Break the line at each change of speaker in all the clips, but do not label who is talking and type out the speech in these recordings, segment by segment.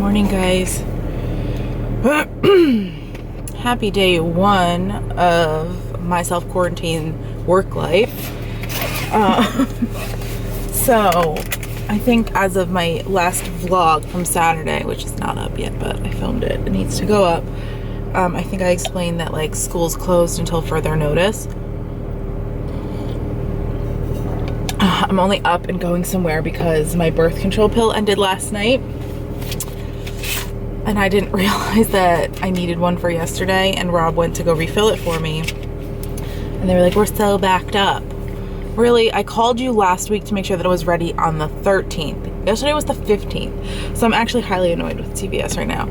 morning, guys. Happy day one of my self-quarantine work life. So I think as of my last vlog from Saturday, which is not up yet, but I filmed it, it needs to go up. I think I explained that like school's closed until further notice. I'm only up and going somewhere because my birth control pill ended last night. And I didn't realize that I needed one for yesterday, and Rob went to go refill it for me. And they were like, we're so backed up. Really, I called you last week to make sure that it was ready on the 13th. Yesterday was the 15th. So I'm actually highly annoyed with CVS right now.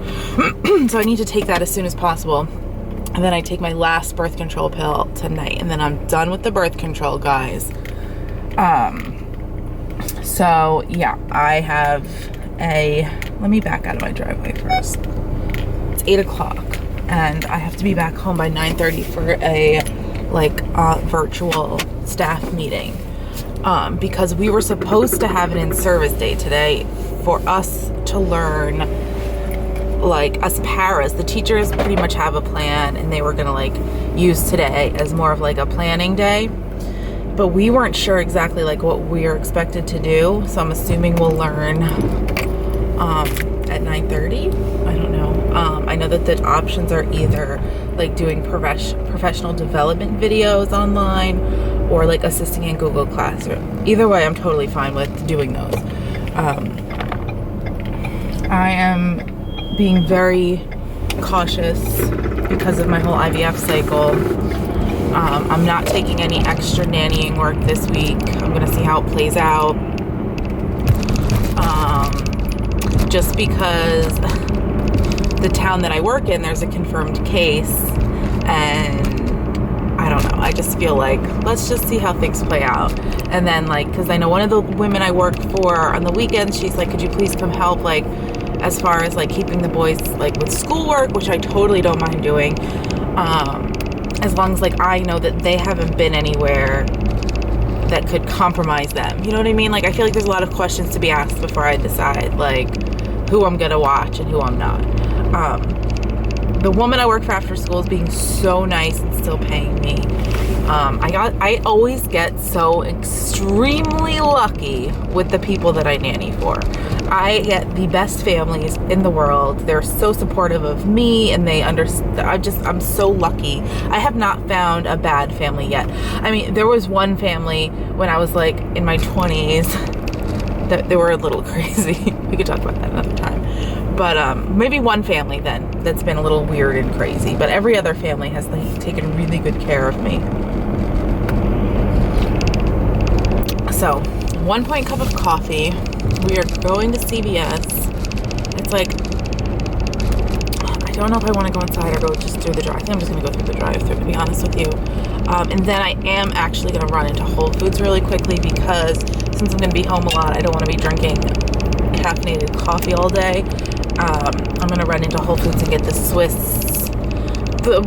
So I need to take that as soon as possible. And then I take my last birth control pill tonight. And then I'm done with the birth control, guys. So yeah, I have let me back out of my driveway first. It's 8 o'clock and I have to be back home by 9:30 for a virtual staff meeting. Because we were supposed to have an in-service day today for us to learn, like, as paras. The teachers pretty much have a plan and they were gonna use today as more of a planning day. But we weren't sure exactly what we are expected to do. So I'm assuming we'll learn at 9:30. I don't know. I know that the options are either doing professional development videos online or assisting in Google Classroom. Either way, I'm totally fine with doing those. I am being very cautious because of my whole IVF cycle. I'm not taking any extra nannying work this week. I'm gonna see how it plays out. Just because the town that I work in, there's a confirmed case, and I don't know, I just feel let's just see how things play out. And then because I know one of the women I work for on the weekends, she's like, could you please come help as far as keeping the boys with schoolwork, which I totally don't mind doing. As long as I know that they haven't been anywhere that could compromise them. You know what I mean? I feel there's a lot of questions to be asked before I decide who I'm gonna watch and who I'm not. The woman I work for after school is being so nice and still paying me. I always get so extremely lucky with the people that I nanny for. I get the best families in the world. They're so supportive of me and they understand. I'm so lucky. I have not found a bad family yet. I mean, there was one family when I was in my 20s that they were a little crazy. We could talk about that another time. But maybe one family then that's been a little weird and crazy. But every other family has taken really good care of me. So, 1 cup of coffee. We are going to CVS. It's I don't know if I want to go inside or go just through the drive. I think I'm just going to go through the drive-thru, to be honest with you. And then I am actually going to run into Whole Foods really quickly because since I'm going to be home a lot, I don't want to be drinking caffeinated coffee all day. I'm going to run into Whole Foods and get the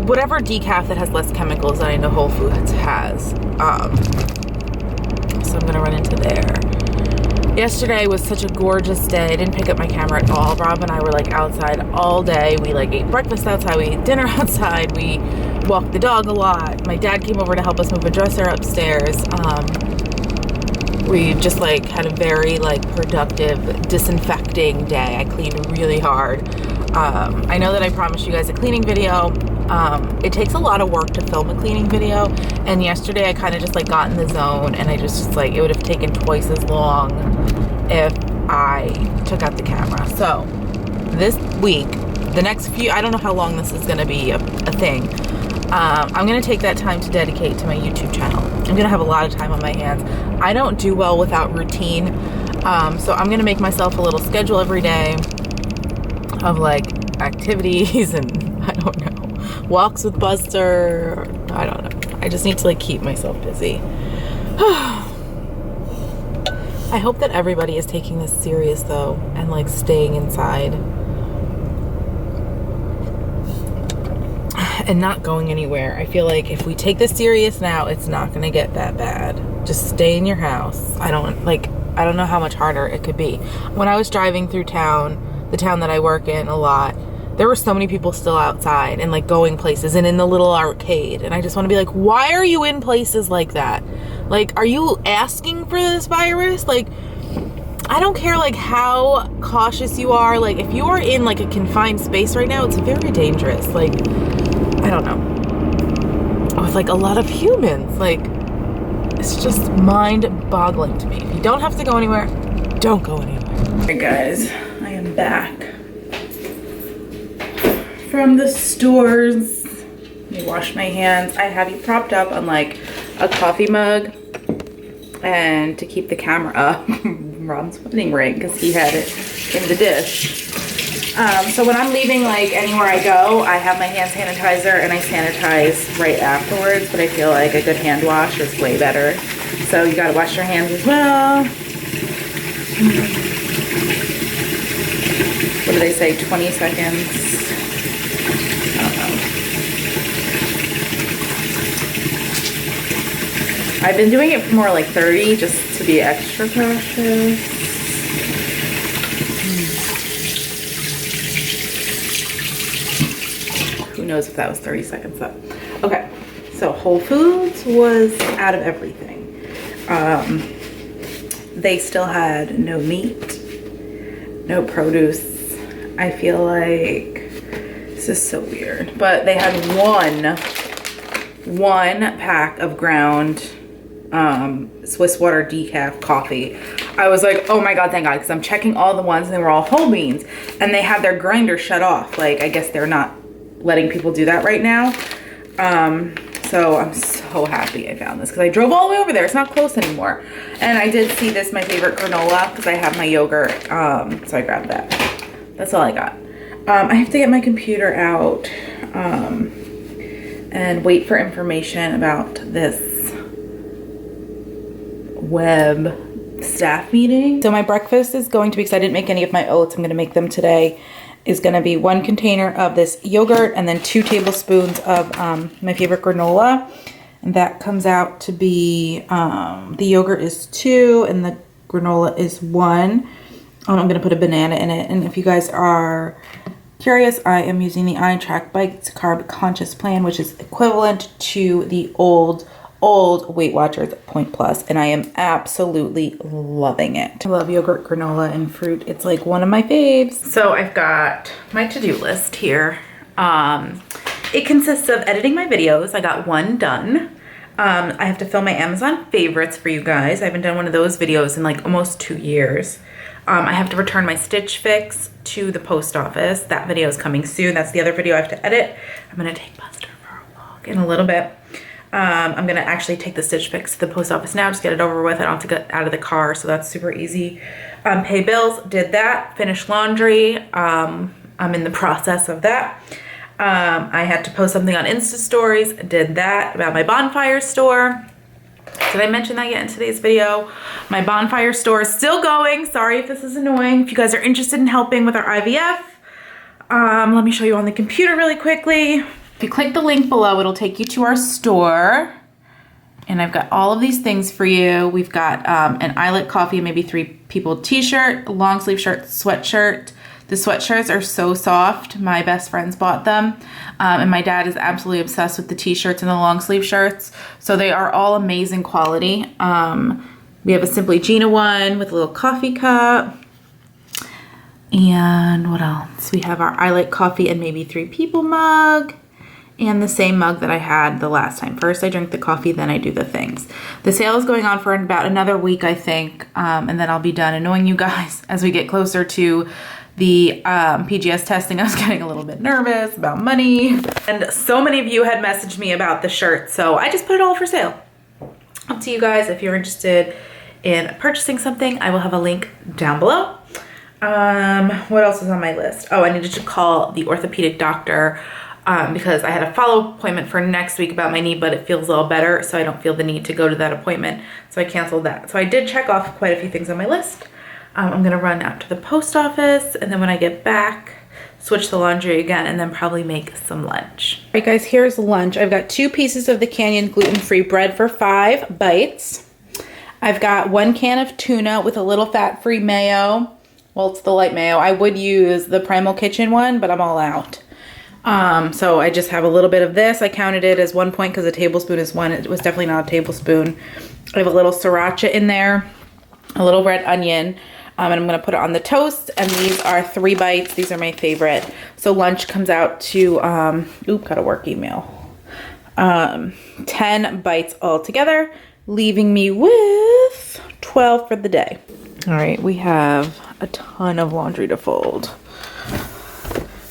whatever decaf that has less chemicals that I know Whole Foods has. So I'm going to run into there. Yesterday was such a gorgeous day. I didn't pick up my camera at all. Rob and I were outside all day. We ate breakfast outside. We ate dinner outside. We walked the dog a lot. My dad came over to help us move a dresser upstairs. We just had a very productive disinfecting day. I cleaned really hard. I know that I promised you guys a cleaning video. It takes a lot of work to film a cleaning video, and yesterday I kind of just got in the zone, and I just it would have taken twice as long if I took out the camera. So this week, the next few, I don't know how long this is going to be a thing. I'm going to take that time to dedicate to my YouTube channel. I'm going to have a lot of time on my hands. I don't do well without routine. So I'm going to make myself a little schedule every day of activities and I don't know, walks with Buster. I don't know. I just need to keep myself busy. I hope that everybody is taking this serious though and staying inside. And not going anywhere. I feel if we take this serious now, it's not going to get that bad. Just stay in your house. I don't know how much harder it could be. When I was driving through town the town that I work in a lot, there were so many people still outside and like going places and in the little arcade. And I just want to be like, why are you in places like that? Like, are you asking for this virus? Like, I don't care like how cautious you are. Like, if you are in like a confined space right now, it's very dangerous. Like, I don't know. With like a lot of humans, like, it's just mind-boggling to me. If you don't have to go anywhere, don't go anywhere. Hey guys, I am back from the stores. Let me wash my hands. I have you propped up on like a coffee mug and to keep the camera up. Rob's wedding ring because he had it in the dish. So when I'm leaving like anywhere I go, I have my hand sanitizer and I sanitize right afterwards, but I feel like a good hand wash is way better. So you gotta wash your hands as well. What do they say, 20 seconds? I don't know. I've been doing it for more like 30 just to be extra cautious. Who knows if that was 30 seconds though. Okay, so Whole Foods was out of everything. They still had no meat, no produce. I feel like this is so weird, but they had one pack of ground Swiss water decaf coffee. I was like, oh my god, thank god, because I'm checking all the ones and they were all whole beans and they had their grinder shut off. Like, I guess they're not letting people do that right now. So I'm so happy I found this because I drove all the way over there. It's not close anymore. And I did see this, my favorite granola, because I have my yogurt. So I grabbed that. That's all I got. I have to get my computer out and wait for information about this web staff meeting. So my breakfast is going to be, because I didn't make any of my oats, I'm going to make them today, is going to be 1 container of this yogurt and then 2 tablespoons of my favorite granola. And that comes out to be, the yogurt is 2 and the granola is 1. Oh, I'm going to put a banana in it. And if you guys are curious, I am using the iTrackBites Carb Conscious Plan, which is equivalent to the old Weight Watchers Point Plus, and I am absolutely loving it. I love yogurt, granola, and fruit. It's like one of my faves. So I've got my to-do list here. It consists of editing my videos. I got 1 done. I have to film my Amazon favorites for you guys. I haven't done one of those videos in like almost 2 years. I have to return my Stitch Fix to the post office. That video is coming soon. That's the other video I have to edit. I'm gonna take Buster for a walk in a little bit. I'm gonna actually take the Stitch Fix to the post office now, just get it over with. I don't have to get out of the car, so that's super easy. Pay bills, did that. Finish laundry, I'm in the process of that. I had to post something on Insta stories, did that, about my Bonfire Store. Did I mention that yet in today's video? My Bonfire Store is still going. Sorry if this is annoying. If you guys are interested in helping with our IVF, let me show you on the computer really quickly. If you click the link below, it'll take you to our store. And I've got all of these things for you. We've got an I Like Coffee, maybe 3 people t-shirt, long sleeve shirt, sweatshirt. The sweatshirts are so soft. My best friends bought them. And my dad is absolutely obsessed with the t-shirts and the long sleeve shirts. So they are all amazing quality. We have a Simply Jeana one with a little coffee cup. And what else? We have our I Like Coffee and maybe 3 people mug. And the same mug that I had the last time. First I drink the coffee, then I do the things. The sale is going on for about another week, I think. And then I'll be done annoying you guys as we get closer to the PGS testing. I was getting a little bit nervous about money. And so many of you had messaged me about the shirt, so I just put it all for sale. Up to you guys if you're interested in purchasing something. I will have a link down below. What else is on my list? Oh, I needed to call the orthopedic doctor because I had a follow-up appointment for next week about my knee, but it feels all better, so I don't feel the need to go to that appointment. So I canceled that. So I did check off quite a few things on my list. I'm gonna run out to the post office, and then when I get back, switch the laundry again, and then probably make some lunch. All right guys, here's lunch. I've got 2 pieces of the Canyon gluten-free bread for 5 bites. I've got 1 can of tuna with a little fat-free mayo, Well, it's the light mayo. I would use the Primal Kitchen one, but I'm all out. So I just have a little bit of this. I counted it as 1 point because a tablespoon is one. It was definitely not a tablespoon. I have a little sriracha in there, a little red onion, and I'm gonna put it on the toast. And these are 3 bites. These are my favorite. So lunch comes out to, got a work email. 10 bites all together, leaving me with 12 for the day. All right, we have a ton of laundry to fold.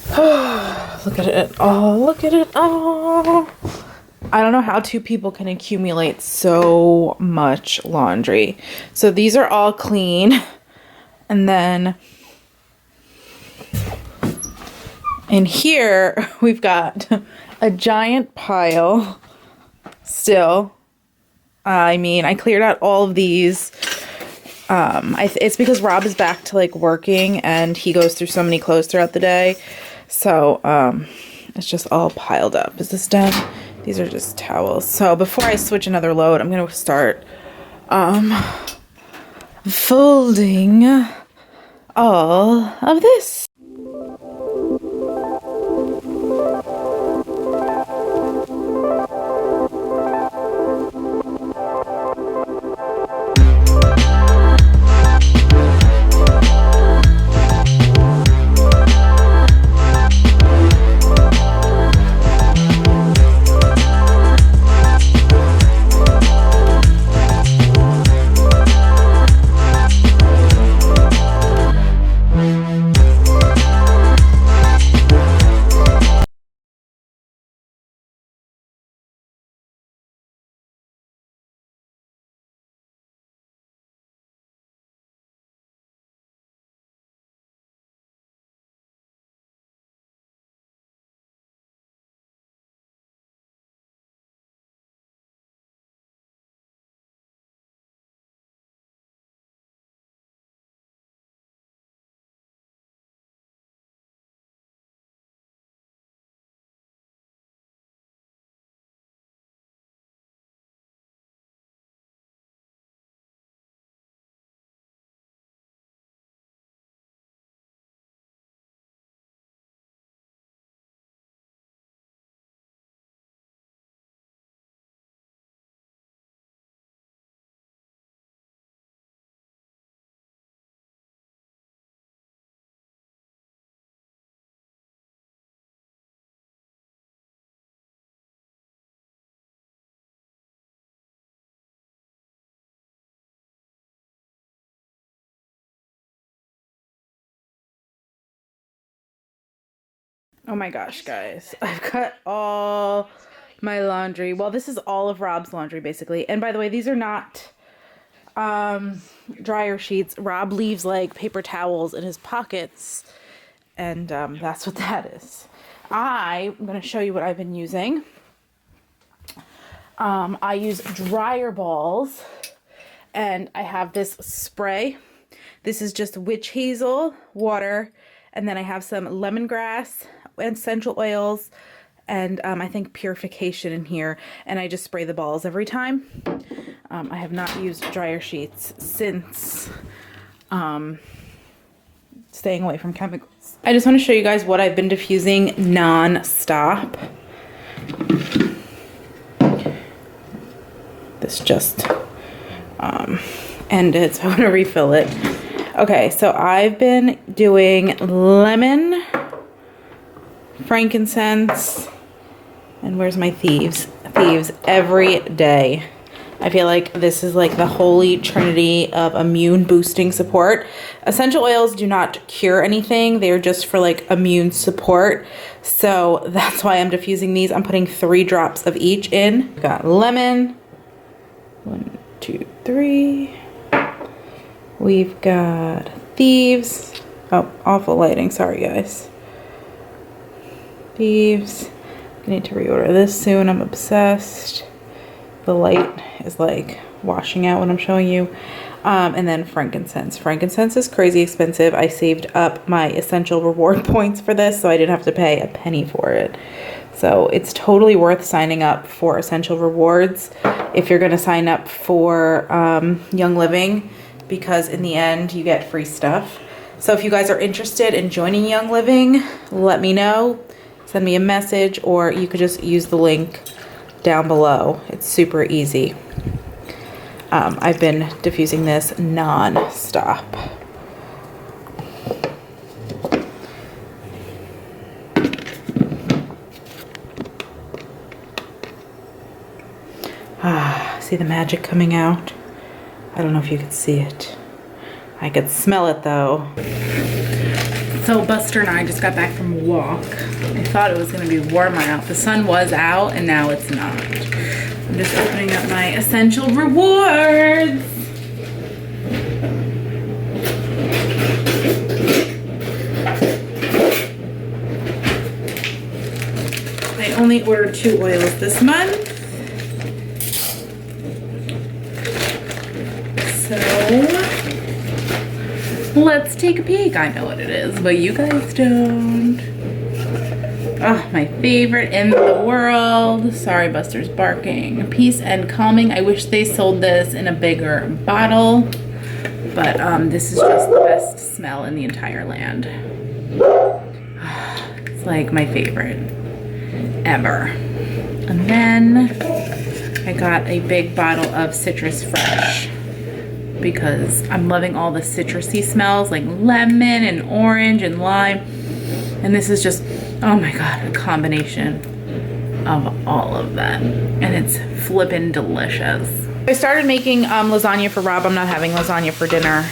Look at it. Oh, look at it. Oh, I don't know how 2 people can accumulate so much laundry. So these are all clean. And then in here, we've got a giant pile still. I mean, I cleared out all of these. It's because Rob is back to like working and he goes through so many clothes throughout the day. So, it's just all piled up. Is this done? These are just towels. So before I switch another load, I'm going to start, folding all of this. Oh my gosh, guys. I've cut all my laundry. Well, this is all of Rob's laundry, basically. And by the way, these are not dryer sheets. Rob leaves, like, paper towels in his pockets. And that's what that is. I'm going to show you what I've been using. I use dryer balls. And I have this spray. This is just witch hazel, water, and then I have some lemongrass, essential oils, and I think purification in here, and I just spray the balls every time. I have not used dryer sheets since staying away from chemicals. I just want to show you guys what I've been diffusing non-stop. This just ended, so I want to refill it. Okay, so I've been doing lemon, frankincense, and where's my thieves every day. I feel like this is like the holy trinity of immune boosting support. Essential oils do not cure anything. They're just for like immune support. So that's why I'm diffusing these. I'm putting 3 drops of each in. We've got lemon. 1, 2, 3. We've got thieves. Oh, awful lighting. Sorry, guys. Thieves. I need to reorder this soon. I'm obsessed. The light is like washing out when I'm showing you. And then frankincense. Frankincense is crazy expensive. I saved up my essential reward points for this, so I didn't have to pay a penny for it. So it's totally worth signing up for essential rewards if you're going to sign up for Young Living, because in the end you get free stuff. So if you guys are interested in joining Young Living, let me know. Send me a message, or you could just use the link down below. It's super easy. I've been diffusing this non-stop. See the magic coming out? I don't know if you could see it. I could smell it though. So Buster and I just got back from a walk. I thought it was gonna be warmer out. The sun was out and now it's not. I'm just opening up my essential rewards. I only ordered 2 oils this month. So let's take a peek. I know what it is, but you guys don't. Oh, my favorite in the world. Sorry, Buster's barking. Peace and calming. I wish they sold this in a bigger bottle, but this is just the best smell in the entire land. It's like my favorite ever. And then I got a big bottle of Citrus Fresh, because I'm loving all the citrusy smells like lemon and orange and lime. And this is just, oh my God, a combination of all of that. And it's flippin' delicious. I started making lasagna for Rob. I'm not having lasagna for dinner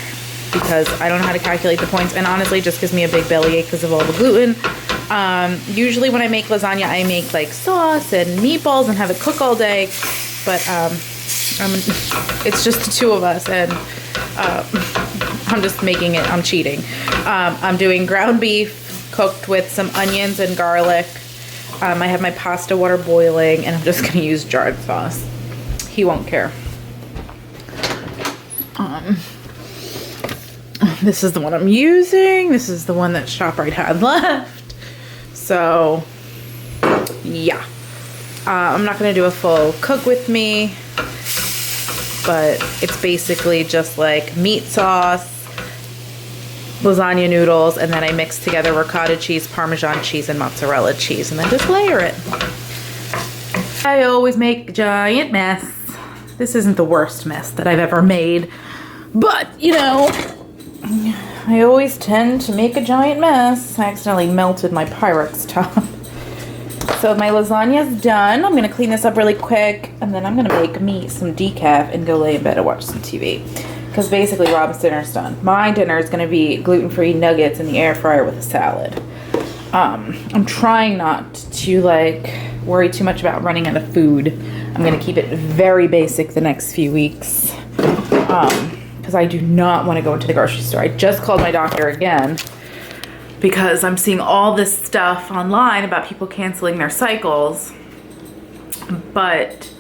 because I don't know how to calculate the points. And honestly, it just gives me a big bellyache because of all the gluten. Usually when I make lasagna, I make like sauce and meatballs and have it cook all day. But it's just the 2 of us, and I'm just making it, I'm cheating. I'm doing ground beef cooked with some onions and garlic. I have my pasta water boiling, and I'm just gonna use jarred sauce. He won't care. This is the one I'm using. This is the one that ShopRite had left. So, yeah. I'm not gonna do a full cook with me, but it's basically just like meat sauce, lasagna noodles, and then I mix together ricotta cheese, Parmesan cheese, and mozzarella cheese, and then just layer it. I always make a giant mess. This isn't the worst mess that I've ever made, but you know, I always tend to make a giant mess. I accidentally melted my Pyrex top. So my lasagna's done. I'm gonna clean this up really quick, and then I'm gonna make me some decaf and go lay in bed and watch some TV. Because basically Rob's dinner's done. My dinner is gonna be gluten-free nuggets in the air fryer with a salad. I'm trying not to like worry too much about running out of food. I'm gonna keep it very basic the next few weeks. Because I do not want to go into the grocery store. I just called my doctor again, because I'm seeing all this stuff online about people canceling their cycles, but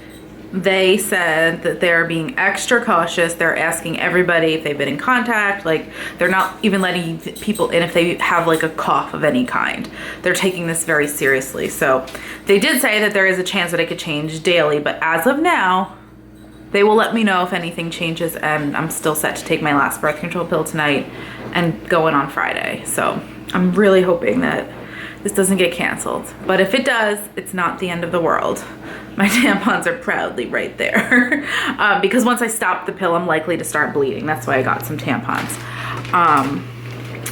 they said that they're being extra cautious. They're asking everybody if they've been in contact. Like, they're not even letting people in if they have like a cough of any kind. They're taking this very seriously. So they did say that there is a chance that it could change daily, but as of now, they will let me know if anything changes, and I'm still set to take my last birth control pill tonight and go in on Friday. So I'm really hoping that this doesn't get canceled. But if it does, it's not the end of the world. My tampons are proudly right there. Because once I stop the pill, I'm likely to start bleeding. That's why I got some tampons.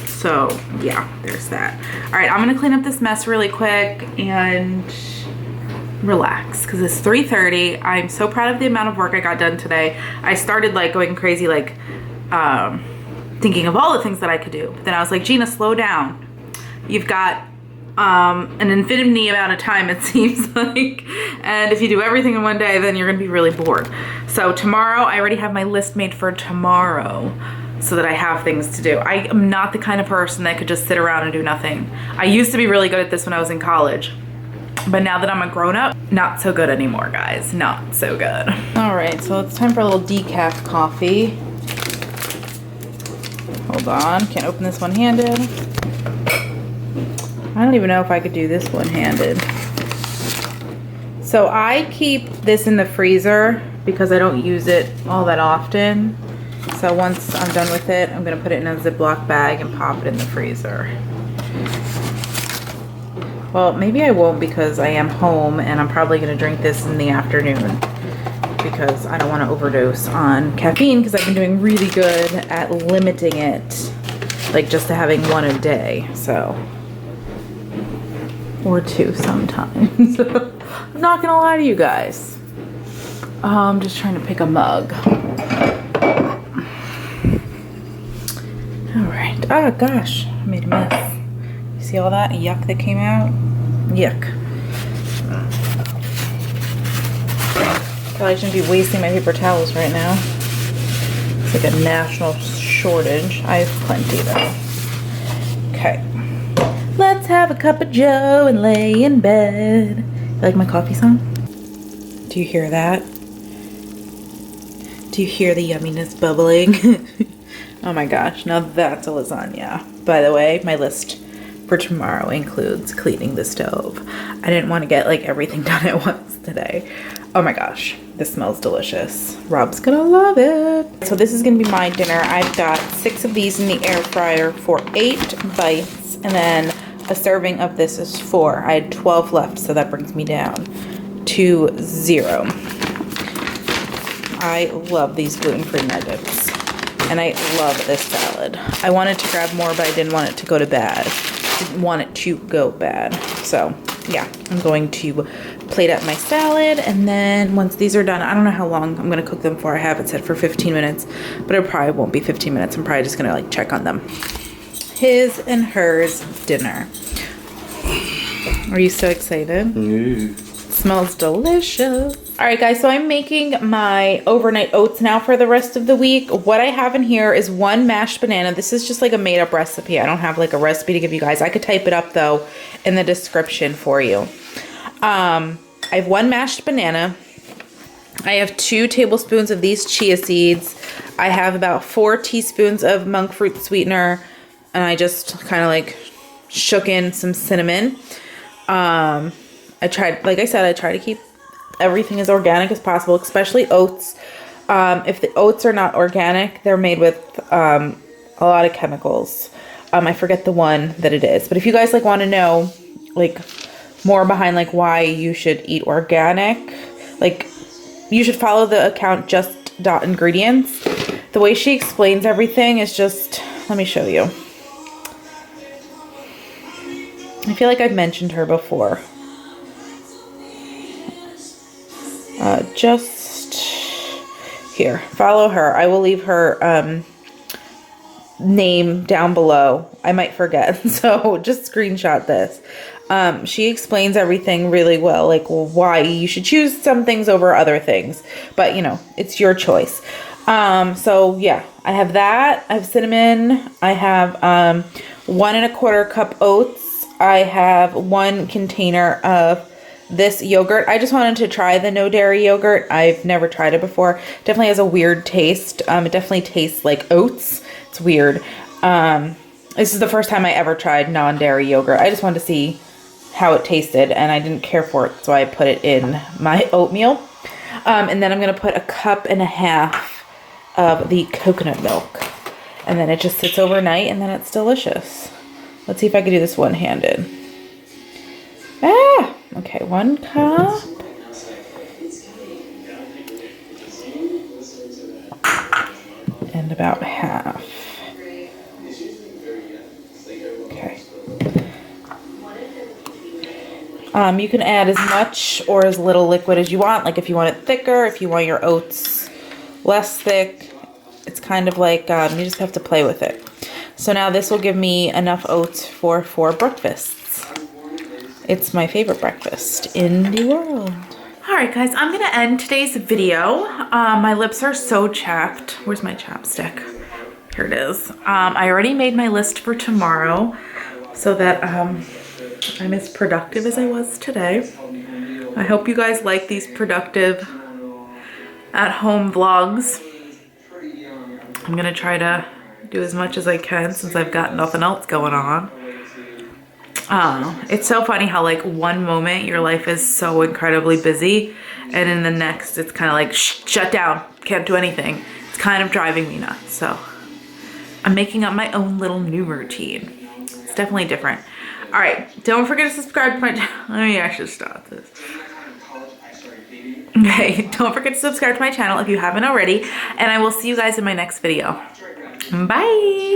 So yeah, there's that. All right, I'm gonna clean up this mess really quick and relax, because it's 3:30. I'm so proud of the amount of work I got done today. I started like going crazy, like thinking of all the things that I could do. But then I was like, Jeana, slow down. You've got an infinity amount of time, it seems like. And if you do everything in one day, then you're gonna be really bored. So tomorrow, I already have my list made for tomorrow so that I have things to do. I am not the kind of person that could just sit around and do nothing. I used to be really good at this when I was in college. But now that I'm a grown-up, not so good anymore, guys. Not so good. All right, so it's time for a little decaf coffee. Hold on, can't open this one-handed. I don't even know if I could do this one-handed. So I keep this in the freezer because I don't use it all that often. So once I'm done with it, I'm gonna put it in a Ziploc bag and pop it in the freezer. Well, maybe I won't because I am home and I'm probably gonna drink this in the afternoon because I don't want to overdose on caffeine because I've been doing really good at limiting it, like just to having one a day, so. Or two sometimes. I'm not gonna lie to you guys. I'm just trying to pick a mug. All right. Oh gosh, I made a mess. You see all that yuck that came out? Yuck. Probably shouldn't be wasting my paper towels right now. It's like a national shortage. I have plenty though. Okay. Let's have a cup of joe and lay in bed. You like my coffee song? Do you hear that? Do you hear the yumminess bubbling? Oh my gosh, now that's a lasagna. By the way, my list for tomorrow includes cleaning the stove. I didn't want to get like everything done at once today. Oh my gosh, this smells delicious. Rob's gonna love it. So this is gonna be my dinner. I've got 6 of these in the air fryer for 8 bites, and then a serving of this is 4. I had 12 left, so that brings me down to 0. I love these gluten-free nuggets, and I love this salad. I wanted to grab more, but I didn't want it to go to bad. Didn't want it to go bad. So yeah, I'm going to plate up my salad, and then once these are done, I don't know how long I'm gonna cook them for. I have it set for 15 minutes, but it probably won't be 15 minutes. I'm probably just gonna like check on them. His and hers dinner. Are you so excited? It smells delicious. All right guys, so I'm making my overnight oats now for the rest of the week. What I have in here is 1 mashed banana. This is just like a made up recipe. I don't have like a recipe to give you guys. I could type it up though in the description for you. I have 1 mashed banana. I have 2 tablespoons of these chia seeds. I have about 4 teaspoons of monkfruit sweetener, and I just kind of like shook in some cinnamon. I tried, like I said, I try to keep everything as organic as possible, especially oats. If the oats are not organic, they're made with a lot of chemicals. I forget the one that it is, but if you guys like want to know like more behind like why you should eat organic, like you should follow the account just.ingredients. The way she explains everything is just, let me show you. I feel like I've mentioned her before. Just here, follow her. I will leave her name down below. I might forget, so just screenshot this. She explains everything really well, like why you should choose some things over other things, but you know, it's your choice. So yeah, I have that. I have cinnamon. I have 1 1/4 cup oats. I have 1 container of this yogurt. I just wanted to try the no dairy yogurt. I've never tried it before. Definitely has a weird taste. It definitely tastes like oats. It's weird. This is the first time I ever tried non-dairy yogurt. I just wanted to see how it tasted, and I didn't care for it, so I put it in my oatmeal. And then I'm gonna put 1.5 cups of the coconut milk, and then it just sits overnight, and then it's delicious. Let's see if I can do this one-handed. Okay, 1 cup. And about half. Okay. You can add as much or as little liquid as you want. Like if you want it thicker, if you want your oats less thick. It's kind of like, you just have to play with it. So now this will give me enough oats for 4 breakfasts. It's my favorite breakfast in the world. All right, guys, I'm gonna end today's video. My lips are so chapped. Where's my chapstick? Here it is. I already made my list for tomorrow so that I'm as productive as I was today. I hope you guys like these productive at-home vlogs. I'm gonna try to do as much as I can since I've got nothing else going on. It's so funny how like one moment your life is so incredibly busy and in the next it's kind of like shut down, can't do anything. It's kind of driving me nuts. So I'm making up my own little new routine. It's definitely different. All right, don't forget to subscribe to my channel. Maybe I should stop this. Okay, don't forget to subscribe to my channel if you haven't already, and I will see you guys in my next video. Bye.